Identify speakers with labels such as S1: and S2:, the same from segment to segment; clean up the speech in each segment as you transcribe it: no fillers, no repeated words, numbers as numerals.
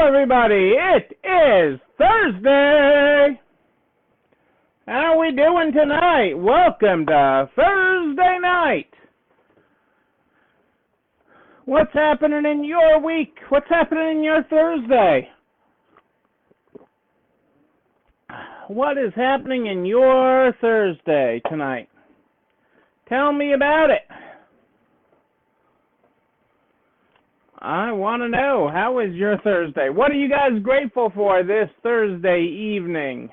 S1: everybody. It is Thursday. How are we doing tonight? Welcome to Thursday night. What's happening in your week? What's happening in your Thursday? What is happening in your Thursday tonight? Tell me about it. I want to know, how is your Thursday? What are you guys grateful for this Thursday evening?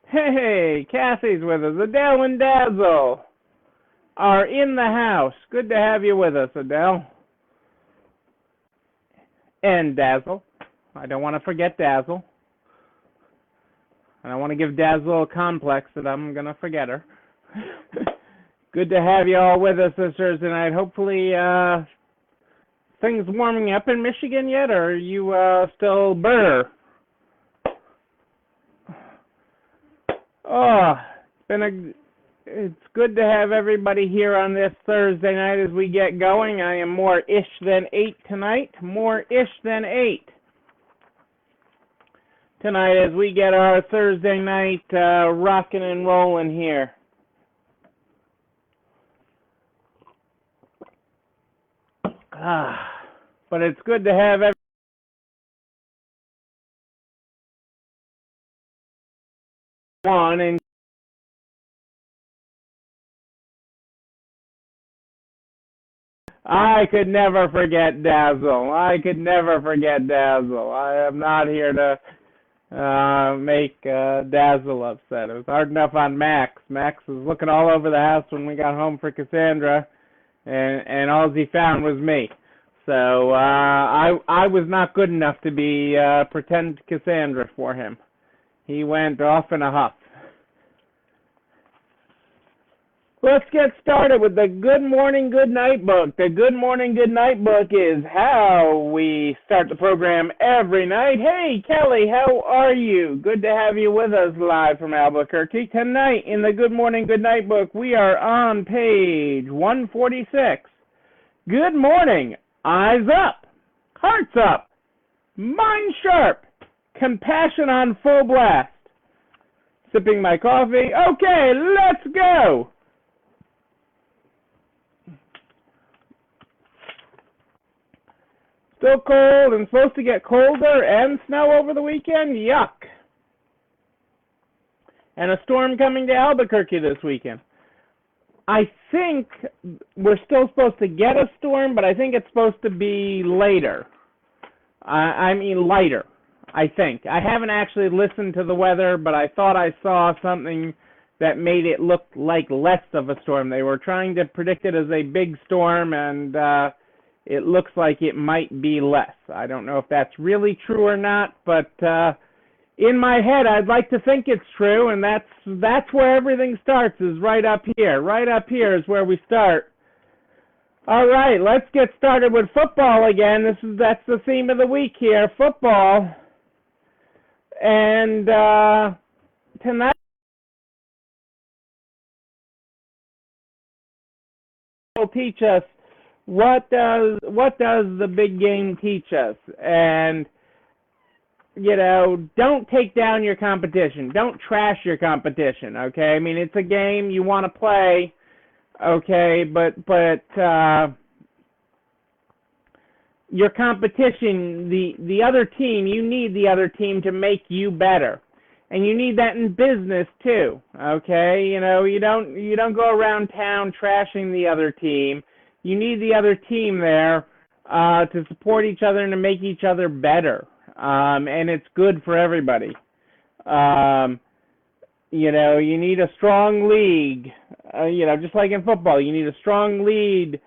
S1: Hey, Kathy's with us. Adele and Dazzle are in the house. Good to have you with us, Adele. And Dazzle. I don't want to forget Dazzle. I don't want to give Dazzle a complex that I'm going to forget her. Good to have you all with us this Thursday night. Hopefully, things warming up in Michigan yet, or are you still burr? Oh, it's good to have everybody here on this Thursday night as we get going. I am more ish than 8 tonight. More ish than 8 tonight as we get our Thursday night rocking and rolling here. But it's good to have everyone. And I could never forget Dazzle. I am not here to make Dazzle upset. It was hard enough on Max. Max was looking all over the house when we got home for Cassandra, and all he found was me. So I was not good enough to be pretend Cassandra for him. He went off in a huff. Let's get started with the Good Morning, Good Night book. The Good Morning, Good Night book is how we start the program every night. Hey, Kelly, how are you? Good to have you with us live from Albuquerque. Tonight in the Good Morning, Good Night book, we are on page 146. Good morning. Eyes up, hearts up, mind sharp, compassion on full blast. Sipping my coffee. Okay, let's go. Still cold and supposed to get colder and snow over the weekend. Yuck. And a storm coming to Albuquerque this weekend. I think we're still supposed to get a storm, but I think it's supposed to be later. Lighter, I think. I haven't actually listened to the weather, but I thought I saw something that made it look like less of a storm. They were trying to predict it as a big storm, and it looks like it might be less. I don't know if that's really true or not, but in my head, I'd like to think it's true, and that's where everything starts, is right up here. Right up here is where we start. All right, let's get started with football again. That's the theme of the week here, football. And tonight will teach us what does the big game teach us. And don't take down your competition. Don't trash your competition, okay? I mean, it's a game you want to play, okay, but your competition, the other team, you need the other team to make you better. And you need that in business too, okay? You don't go around town trashing the other team. You need the other team there to support each other and to make each other better. And it's good for everybody. You need a strong league. Just like in football, you need a strong lead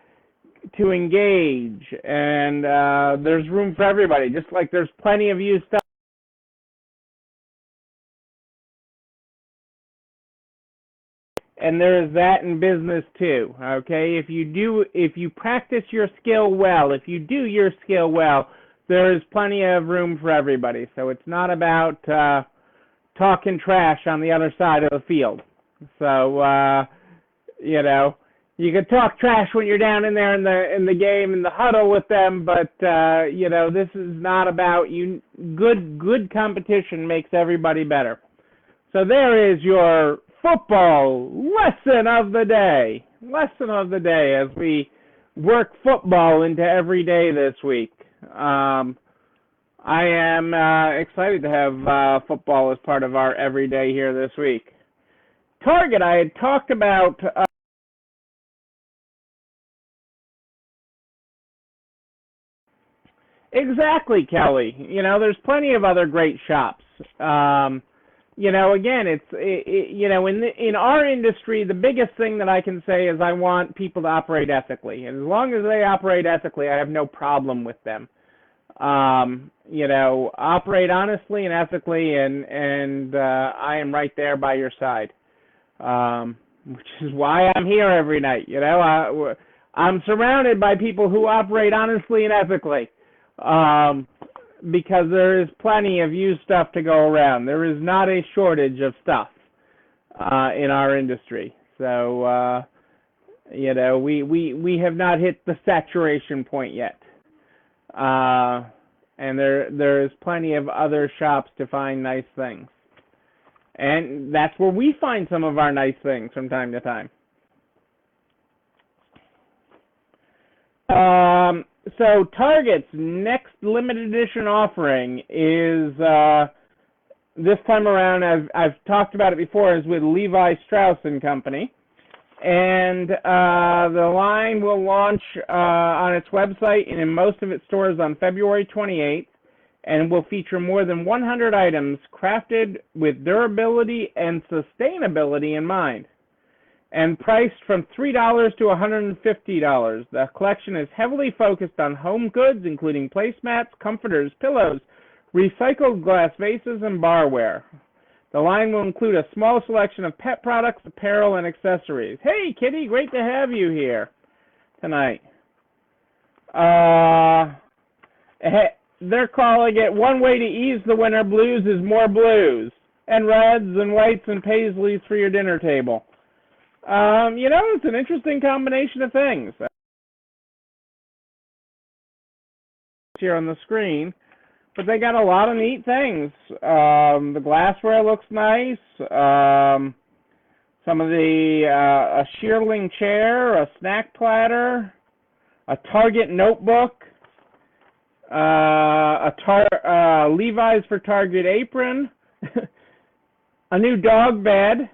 S1: to engage. And there's room for everybody. Just like there's plenty of you stuff. And there is that in business too, okay? If you practice your skill well, if you do your skill well, there is plenty of room for everybody. So it's not about talking trash on the other side of the field. So, you you can talk trash when you're down in there in the game in the huddle with them, but this is not about you. Good competition makes everybody better. So there is your football lesson of the day. Lesson of the day as we work football into every day this week. I am excited to have football as part of our everyday here this week. Target, I had talked about. Exactly, Kelly. There's plenty of other great shops. Again, in our industry, the biggest thing that I can say is I want people to operate ethically. And as long as they operate ethically, I have no problem with them. Operate honestly and ethically, and I am right there by your side. Which is why I'm here every night. I'm surrounded by people who operate honestly and ethically. Because there is plenty of used stuff to go around. There is not a shortage of stuff in our industry. So, we have not hit the saturation point yet. And there is plenty of other shops to find nice things. And that's where we find some of our nice things from time to time. So Target's next limited edition offering is this time around. I've talked about it before. Is with Levi Strauss & Company, and the line will launch on its website and in most of its stores on February 28th, and will feature more than 100 items crafted with durability and sustainability in mind, and priced from $3 to $150. The collection is heavily focused on home goods, including placemats, comforters, pillows, recycled glass vases, and barware. The line will include a small selection of pet products, apparel, and accessories. Hey, Kitty, great to have you here tonight. They're calling it one way to ease the winter blues is more blues, and reds and whites and paisleys for your dinner table. It's an interesting combination of things. Here on the screen, but they got a lot of neat things. The glassware looks nice. Some of the a shearling chair, a snack platter, a Target notebook, Levi's for Target apron, a new dog bed,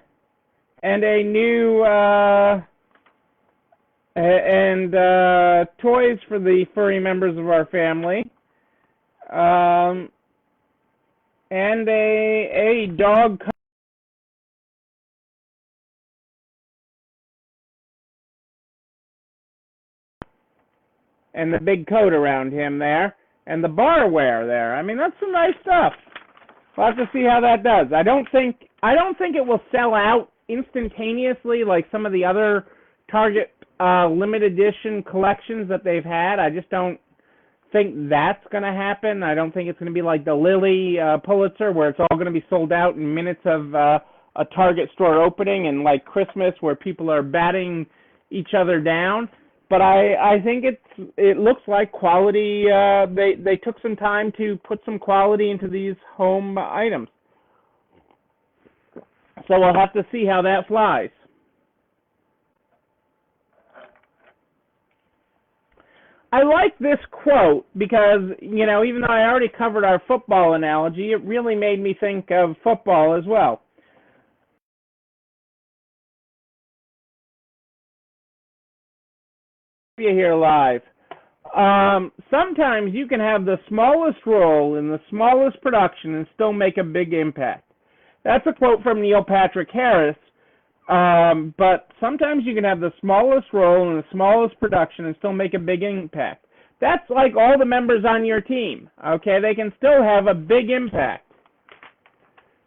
S1: and a new toys for the furry members of our family, and a dog and the big coat around him there, and the barware there. I mean, that's some nice stuff. We'll have to see how that does. I don't think it will sell out instantaneously like some of the other Target limited edition collections that they've had. I just don't think that's going to happen. I don't think it's going to be like the Lilly Pulitzer, where it's all going to be sold out in minutes of a Target store opening, and like Christmas, where people are batting each other down. But I think it looks like quality. They took some time to put some quality into these home items. So we'll have to see how that flies. I like this quote because, even though I already covered our football analogy, it really made me think of football as well. You here live. Sometimes you can have the smallest role in the smallest production and still make a big impact. That's a quote from Neil Patrick Harris. But sometimes you can have the smallest role in the smallest production and still make a big impact. That's like all the members on your team. Okay, they can still have a big impact.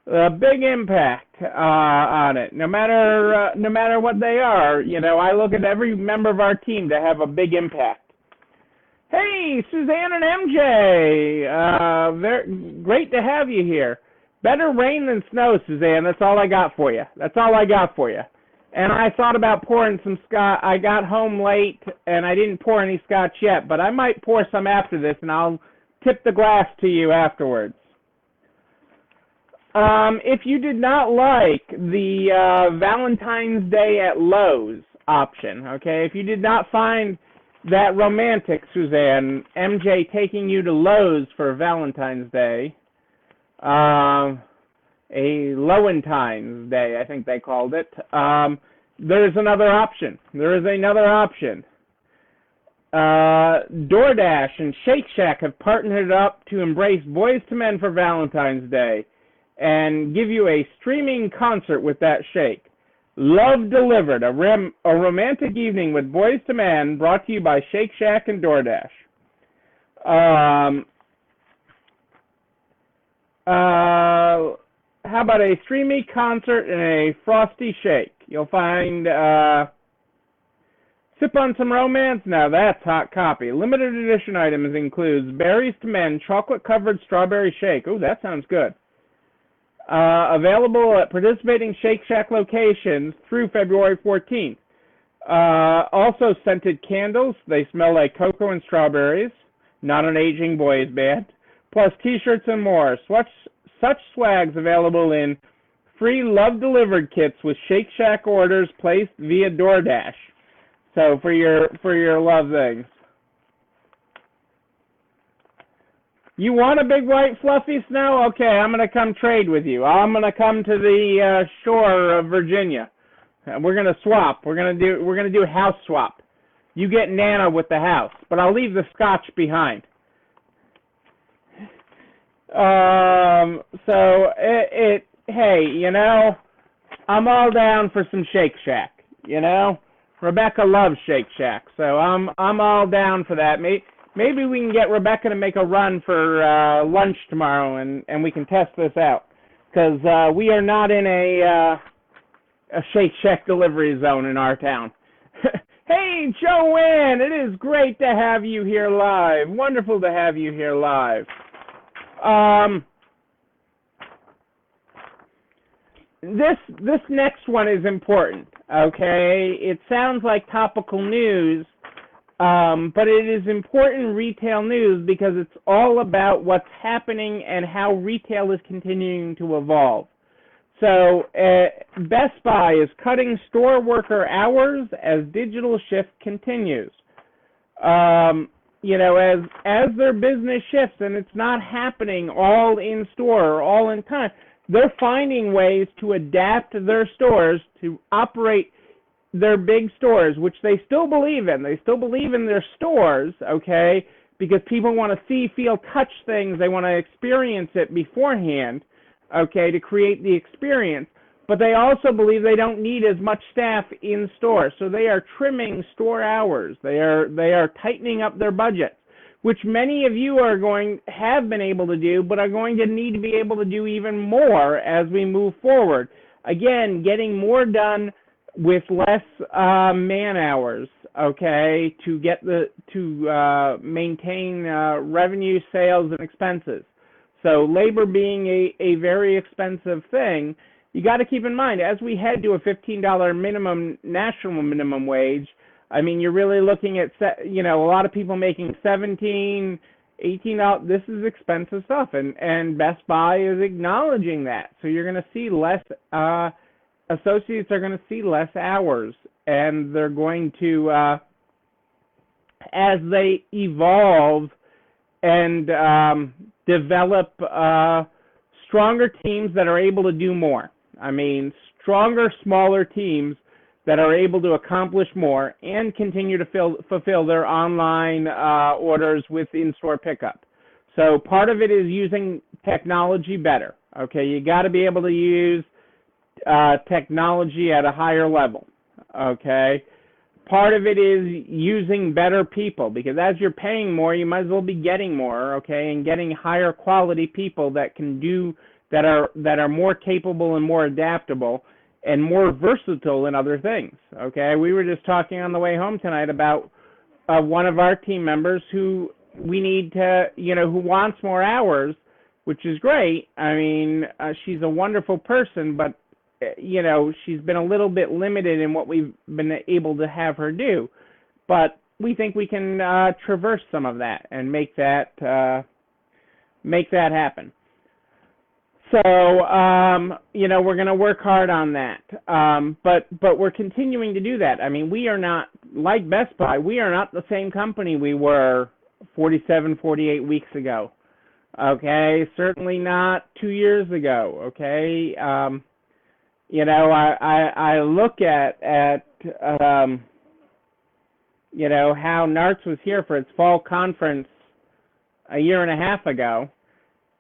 S1: A big impact on it, no matter what they are. I look at every member of our team to have a big impact. Hey, Suzanne and MJ, great to have you here. Better rain than snow, Suzanne. That's all I got for you. And I thought about pouring some scotch. I got home late, and I didn't pour any scotch yet, but I might pour some after this, and I'll tip the glass to you afterwards. If you did not like the Valentine's Day at Lowe's option, okay, if you did not find that romantic, Suzanne, MJ taking you to Lowe's for Valentine's Day, a Lowentine's Day, I think they called it, there's another option. There is another option. DoorDash and Shake Shack have partnered up to embrace Boys to Men for Valentine's Day and give you a streaming concert with that shake. Love Delivered, a romantic evening with Boys to Men, brought to you by Shake Shack and DoorDash. How about a streamy concert and a frosty shake? You'll find Sip on Some Romance. Now that's hot copy. Limited edition items includes Berries to Men chocolate-covered strawberry shake. Oh, that sounds good. Available at participating Shake Shack locations through February 14th. Also scented candles. They smell like cocoa and strawberries. Not an aging boys band. Plus t-shirts and more. Such swags available in free Love Delivered kits with Shake Shack orders placed via DoorDash. So for your love things. You want a big white fluffy snow? Okay, I'm gonna come trade with you. I'm gonna come to the shore of Virginia. We're gonna swap. We're gonna do a house swap. You get Nana with the house, but I'll leave the scotch behind. Hey, you know, I'm all down for some Shake Shack. You know, Rebecca loves Shake Shack, so I'm all down for that. Maybe we can get Rebecca to make a run for lunch tomorrow, and we can test this out, because we are not in a Shake Shack delivery zone in our town. Hey, Joanne, it is great to have you here live. Wonderful to have you here live. This next one is important, okay? It sounds like topical news, but it is important retail news because it's all about what's happening and how retail is continuing to evolve. So Best Buy is cutting store worker hours as digital shift continues. You know, as their business shifts, and it's not happening all in store or all in time, they're finding ways to adapt their stores to operate their big stores, which they still believe in. They still believe in their stores, okay, because people want to see, feel, touch things. They want to experience it beforehand, okay, to create the experience. But they also believe they don't need as much staff in store, so they are trimming store hours. They are tightening up their budgets, which many of you have been able to do, but are going to need to be able to do even more as we move forward. Again, getting more done with less man hours, okay, to maintain revenue, sales, and expenses. So labor being a very expensive thing, you got to keep in mind, as we head to a $15 national minimum wage, I mean, you're really looking at, you know, a lot of people making $17, $18. This is expensive stuff, and Best Buy is acknowledging that. So you're going to see less, associates are going to see less hours, and they're going to, as they evolve and develop stronger teams that are able to do more. I mean, stronger, smaller teams that are able to accomplish more and continue to fulfill their online orders with in-store pickup. So part of it is using technology better. Okay, you got to be able to use technology at a higher level. Okay, part of it is using better people, because as you're paying more, you might as well be getting more. Okay, and getting higher quality people that can do that are more capable and more adaptable and more versatile in other things. Okay, we were just talking on the way home tonight about one of our team members who we need to, you know, who wants more hours, which is great. I mean, she's a wonderful person, but she's been a little bit limited in what we've been able to have her do. But we think we can traverse some of that and make that happen. So, we're going to work hard on that. But we're continuing to do that. I mean, we are not, like Best Buy, we are not the same company we were 47, 48 weeks ago. Okay? Certainly not 2 years ago. Okay? I look at how NARTS was here for its fall conference a year and a half ago,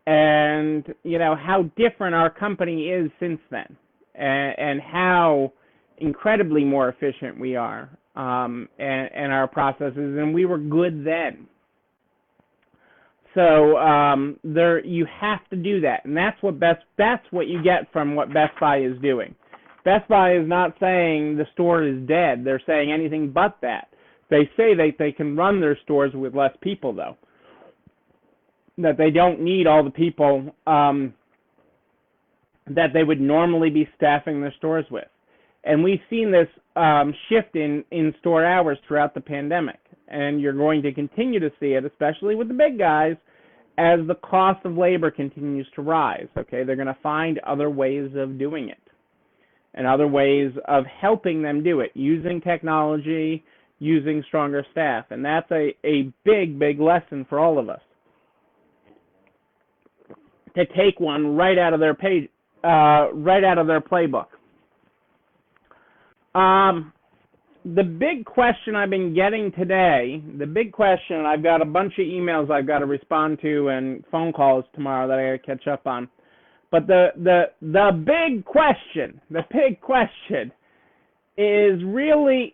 S1: and how different our company is since then, and how incredibly more efficient we are, and our processes, and we were good then. So you have to do that, and that's what you get from what Best Buy is doing. Best Buy is not saying the store is dead. They're saying anything but that. They say that they can run their stores with less people, though. That they don't need all the people that they would normally be staffing their stores with. And we've seen this shift in store hours throughout the pandemic. And you're going to continue to see it, especially with the big guys, as the cost of labor continues to rise. Okay, they're going to find other ways of doing it and other ways of helping them do it, using technology, using stronger staff. And that's a big, big lesson for all of us, to take one right out of their playbook. The big question I've been getting today, I've got a bunch of emails I've got to respond to and phone calls tomorrow that I got to catch up on. But the big question is really,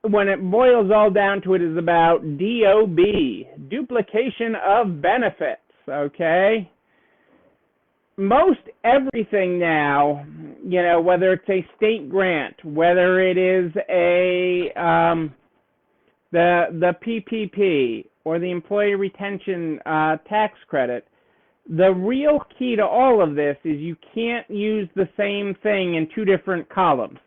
S1: when it boils all down to it, is about DOB, duplication of benefits, okay? Most everything now, whether it's a state grant, whether it is the PPP or the employee retention tax credit, the real key to all of this is you can't use the same thing in two different columns.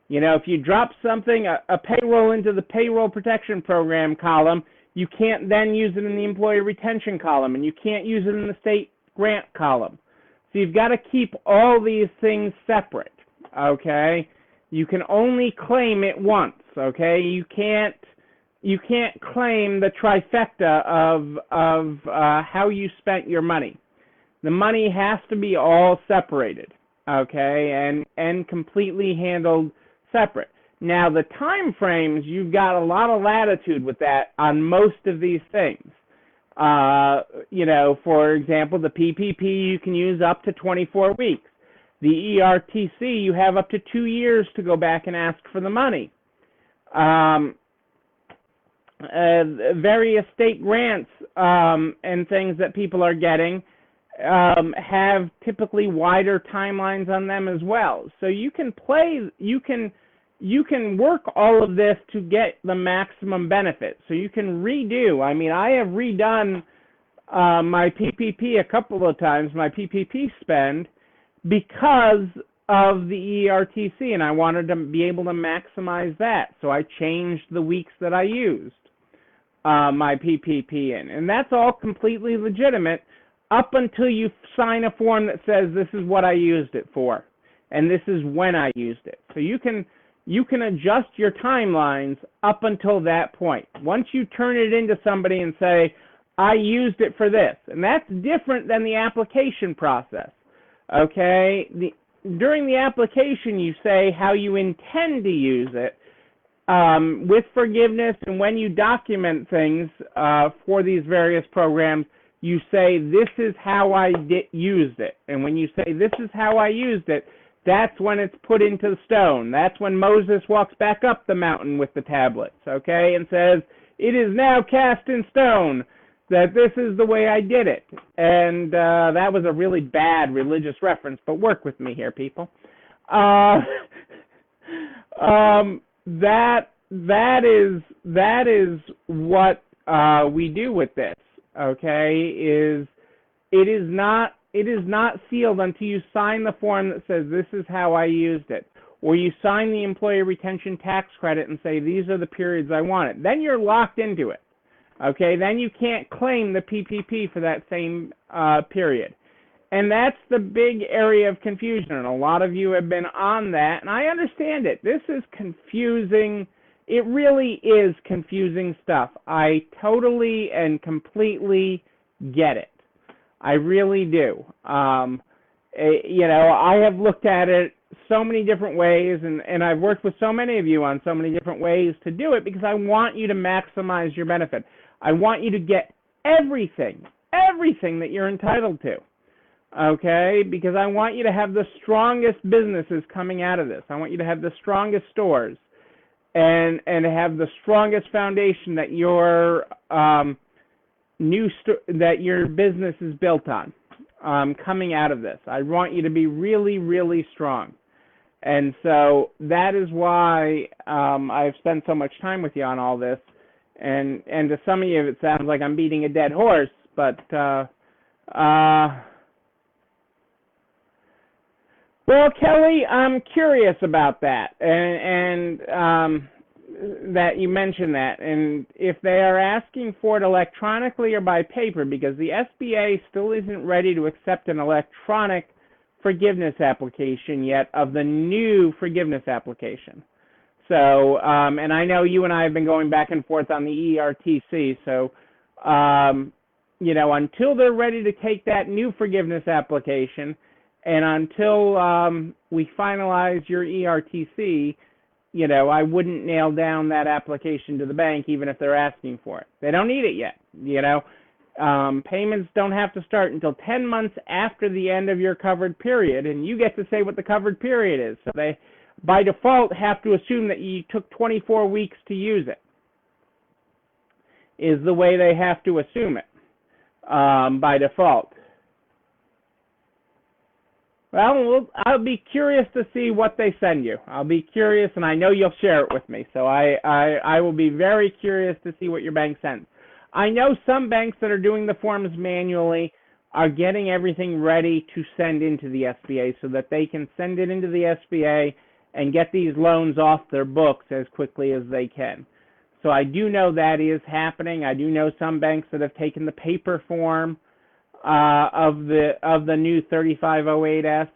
S1: If you drop something, a payroll into the payroll protection program column, you can't then use it in the employee retention column, and you can't use it in the state grant column. So you've got to keep all these things separate, okay? You can only claim it once, okay? You can't claim the trifecta of how you spent your money. The money has to be all separated, okay, and completely handled separate. Now, the time frames, you've got a lot of latitude with that on most of these things. For example, the PPP you can use up to 24 weeks. The ERTC, you have up to 2 years to go back and ask for the money. Various state grants and things that people are getting have typically wider timelines on them as well. So you can work all of this to get the maximum benefit. So you can redo. I mean, I have redone my PPP a couple of times, my PPP spend, because of the ERTC, and I wanted to be able to maximize that. So I changed the weeks that I used my PPP in. And that's all completely legitimate up until you sign a form that says this is what I used it for, and this is when I used it. So you can adjust your timelines up until that point. Once you turn it into somebody and say, I used it for this, and that's different than the application process, okay? During the application, you say how you intend to use it with forgiveness, and when you document things for these various programs, you say, this is how I used it. And when you say, this is how I used it, that's when it's put into the stone. That's when Moses walks back up the mountain with the tablets, okay, and says, it is now cast in stone that this is the way I did it. And that was a really bad religious reference, but work with me here, people. That is what we do with this, okay, it is not it is not sealed until you sign the form that says this is how I used it, or you sign the employee retention tax credit and say these are the periods I want it. Then you're locked into it. Okay, then you can't claim the PPP for that same period. And that's the big area of confusion, and a lot of you have been on that, and I understand it. This is confusing. It really is confusing stuff. I totally and completely get it. I really do. You know, I have looked at it so many different ways, and I've worked with so many of you on so many different ways to do it because I want you to maximize your benefit. I want you to get everything that you're entitled to. Okay, because I want you to have the strongest businesses coming out of this. I want you to have the strongest stores and have the strongest foundation that your that your business is built on coming out of this. I want you to be really, really strong. And so that is why I've spent so much time with you on all this. And to some of you, it sounds like I'm beating a dead horse, but well, Kelly, I'm curious about that, and that you mentioned that, and if they are asking for it electronically or by paper, because the SBA still isn't ready to accept an electronic forgiveness application yet of the new forgiveness application. So, and I know you and I have been going back and forth on the ERTC, so, you know, until they're ready to take that new forgiveness application, and until we finalize your ERTC, you know, I wouldn't nail down that application to the bank even if they're asking for it. They don't need it yet, you know. Payments don't have to start until 10 months after the end of your covered period, and you get to say what the covered period is. So they, by default, have to assume that you took 24 weeks to use it, is the way they have to assume it by default. Well, I'll be curious to see what they send you. I'll be curious, and I know you'll share it with me. So I will be very curious to see what your bank sends. I know some banks that are doing the forms manually are getting everything ready to send into the SBA so that they can send it into the SBA and get these loans off their books as quickly as they can. So I do know that is happening. I do know some banks that have taken the paper form of the new 3508S.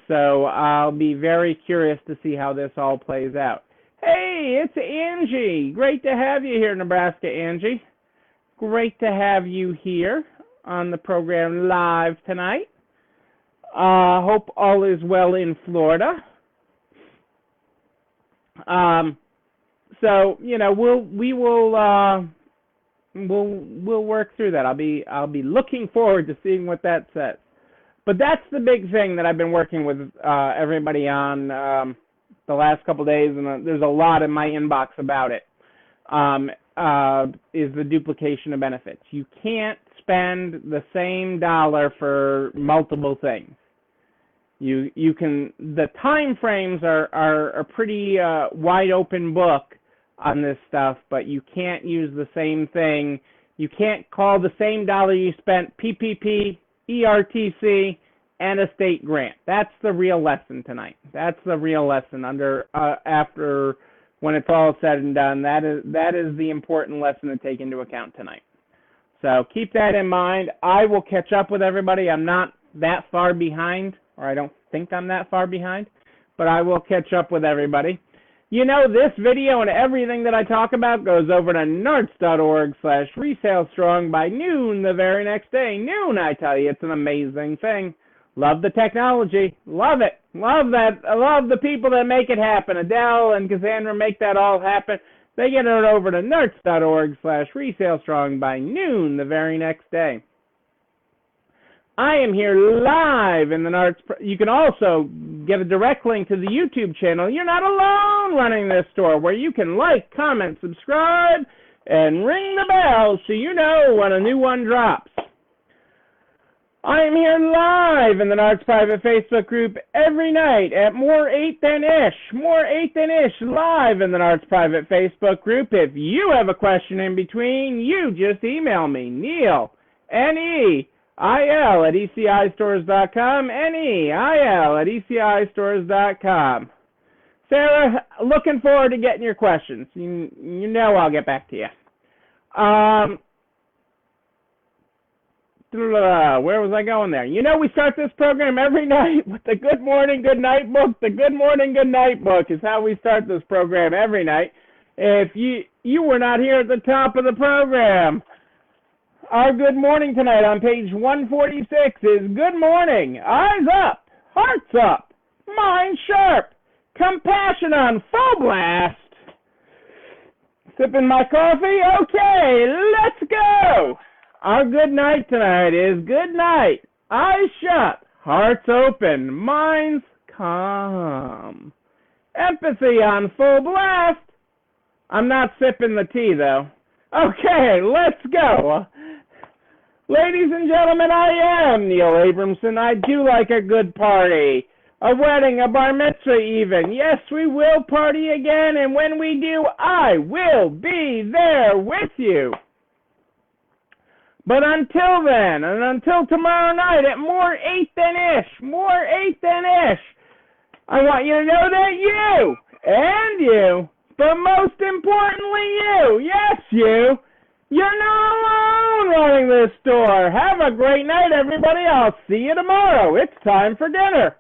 S1: So I'll be very curious to see how this all plays out. Hey, it's Angie. Great to have you here, Nebraska, Angie. Great to have you here on the program live tonight. Hope all is well in Florida. So you know we'll work through that. I'll be looking forward to seeing what that says. But that's the big thing that I've been working with everybody on the last couple of days, and there's a lot in my inbox about it. Is the duplication of benefits. You can't spend the same dollar for multiple things. You can, the time frames are a pretty wide open book on this stuff, but you can't use the same thing. You can't call the same dollar you spent PPP, ERTC, and a state grant. That's the real lesson tonight. That's the real lesson after when it's all said and done. That is the important lesson to take into account tonight. So keep that in mind. I will catch up with everybody. I'm not that far behind, or I don't think I'm that far behind, but I will catch up with everybody. You know, this video and everything that I talk about goes over to narts.org/resalestrong by noon the very next day. Noon, I tell you, it's an amazing thing. Love the technology. Love it. Love that. I love the people that make it happen. Adele and Cassandra make that all happen. They get it over to narts.org/resalestrong by noon the very next day. I am here live in the Narts. You can also get a direct link to the YouTube channel. You're not alone running this store, where you can like, comment, subscribe, and ring the bell so you know when a new one drops. I am here live in the Narts private Facebook group every night at more 8 than ish, live in the Narts private Facebook group. If you have a question in between, you just email me, Neil, N-E, IL at ECIstores.com, NEIL at ECIstores.com. Sarah, looking forward to getting your questions. You know I'll get back to you. Where was I going there? You know, we start this program every night with the Good Morning, Good Night book. The Good Morning, Good Night book is how we start this program every night. If you were not here at the top of the program, our good morning tonight on page 146 is good morning, eyes up, hearts up, mind sharp, compassion on full blast. Sipping my coffee? Okay, let's go. Our good night tonight is good night, eyes shut, hearts open, minds calm. Empathy on full blast. I'm not sipping the tea, though. Okay, let's go. Ladies and gentlemen, I am Neil Abramson. I do like a good party. A wedding, a bar mitzvah even. Yes, we will party again, and when we do, I will be there with you. But until then, and until tomorrow night at more 8 than ish, I want you to know that you, and you, but most importantly you, yes you, you're not alone running this store. Have a great night, everybody. I'll see you tomorrow. It's time for dinner.